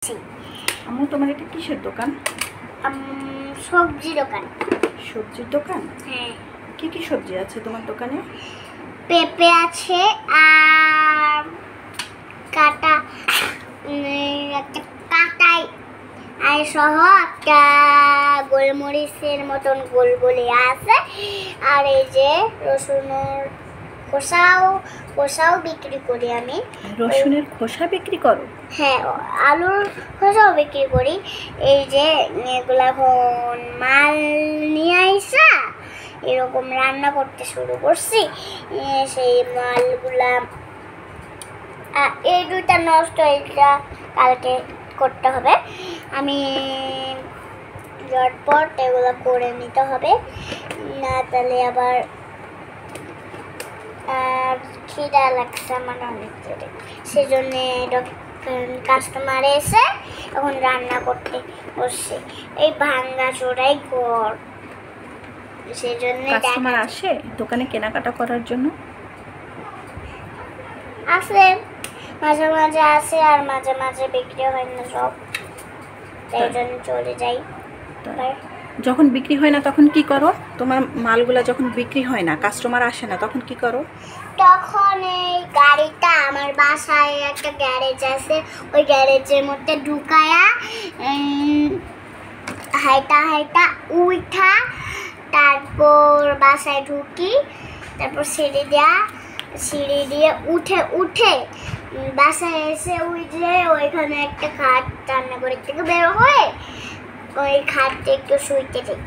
আম্মু তোমার এটা কিসের দোকান? সবজি দোকান। সবজির দোকান? হ্যাঁ। কি কি সবজি আছে তোমার দোকানে? পেঁপে আছে আর কাটা একটা কাটাই আর সহ একটা গোলমরিচের মতন গোল গোলে আছে। আর এই যে রসুনের খোসাও বিক্রি করি আমি। রসুনের খোসা বিক্রি করো? হ্যাঁ, আলুর খোসাও বিক্রি করি। এই যে এগুলা মাল নিয়ে আইসা এরকম রান্না করতে শুরু করছি। সেই মালগুলা এই দুইটা নষ্ট, এটা কালকে করতে হবে। আমি ঝটপট এগুলো করে নিতে হবে, না তাহলে আবার খিদা লাগছে আমার অনেক জোরে। সেজন্য কাস্টমার এসে এখন রান্না করতে বসছে। এই ভাঙ্গা চোরাই ঘর, সেজন্য কাস্টমার আসে দোকানে কেনাকাটা করার জন্য? আসে, মাঝে মাঝে আসে আর মাঝে মাঝে বিক্রি হয় না সব, তাই জন্য চলে যাই। যখন বিক্রি হয় না তখন কি করো? তোমার মালগুলা যখন বিক্রি হয় না, কাস্টমার আসে না, তখন কি করো? তখন এই গাড়িটা আমার বাসায় একটা গ্যারেজ আছে, ওই গ্যারেজের মধ্যে ঢুকায়া হাইটা উঠা তারপর বাসায় ঢুকি, তারপর সিঁড়ি দিয়ে উঠে বাসায় এসে ওইখানে একটা খাট রান্নাঘরের থেকে বের হয়ে ওই খাটে একটু শুইতে যাই।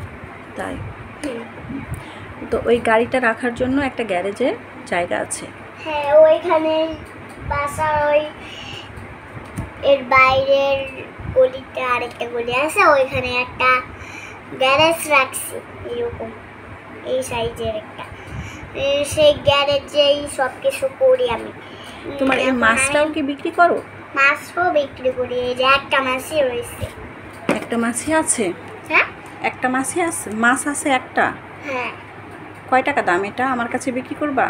তাই? তো ওই গাড়িটা রাখার জন্য একটা গ্যারেজে জায়গা আছে? হ্যাঁ, ওইখানে বাসার এর বাইরের গলিতে আরেকটা গলি আছে, ওইখানে একটা গ্যারেজ রাখছি এরকম এই সাইজের একটা। সেই গ্যারেজেই সব কিছু করি আমি। তোমার এই মাছটাও কি বিক্রি করো? মাছও বিক্রি করি। এই যে একটা মাছই রয়েছে। একটা মাছই আছে? হ্যাঁ, একটা মাছই আছে? মাছ আছে একটা? হ্যাঁ। কয় টাকা দাম এটা? আমার কাছে বিক্রি করবা?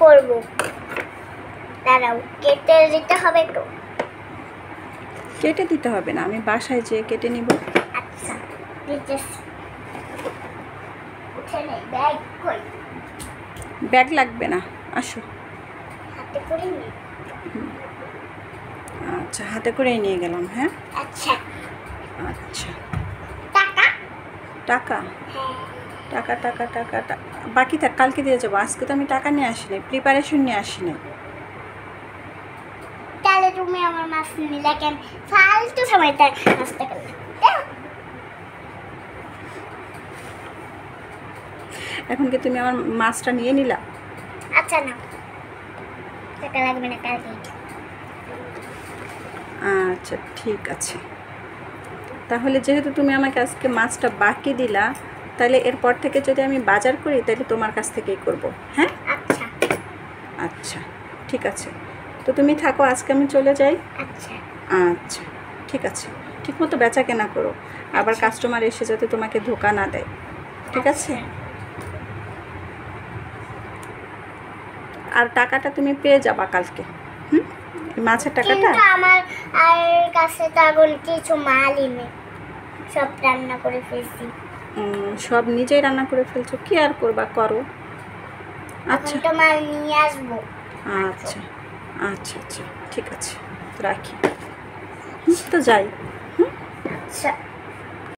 করব, দাঁড়াও, কেটে দিতে হবে তো। কেটে দিতে হবে না, আমি বাসায় যেয়ে কেটে নিব। আচ্ছা, দিতেছি। ব্যাগ কই? ব্যাগ লাগবে না, আসো। হাতে করে নি। আচ্ছা, হাতে করেই নিয়ে গেলাম। হ্যাঁ, আচ্ছা আচ্ছা। টাকা? টাকা? হ্যাঁ। টাকা বাকি থাক, কালকে দিয়ে যাবো। আজকে তো আমি টাকা নিয়ে আসিনি, প্রিপারেশন নিয়ে আসিনি। তাহলে তুমি আমার মাছ নিলে কেন? ফালতু সময়টা নষ্ট করলে। এখন কি তুমি আমার মাছটা নিয়ে নিলা? আচ্ছা, না, টাকা লাগবে না, কালকে। আচ্ছা, ঠিক আছে। তাহলে যেহেতু তুমি আমাকে আজকে মাছটা বাকি দিলা, তাহলে এরপর থেকে যদি আমি বাজার করি তাহলে তোমার কাছ থেকেই করব। হ্যাঁ, আচ্ছা আচ্ছা, ঠিক আছে। তো তুমি থাকো, আজকে আমি চলে যাই। আচ্ছা আচ্ছা, ঠিক আছে। ঠিক মতো বেচা কেনা করো, আবার কাস্টমার এসে যাতে তোমাকে ধোকা না দেয়। ঠিক আছে? আর টাকাটা তুমি পেয়ে যাবা কালকে। মাছের টাকাটা। কিন্তু আমার কাছে তো এখন কিছু মালই নেই, সব রান্না করে ফেলছি। সব নিজেই রান্না করে ফেলছো? কি আর করবা, করো। আচ্ছা, তো মাল নিয়ে আসবো। আচ্ছা আচ্ছা আচ্ছা, ঠিক আছে, রাখি। তো যাই। আচ্ছা।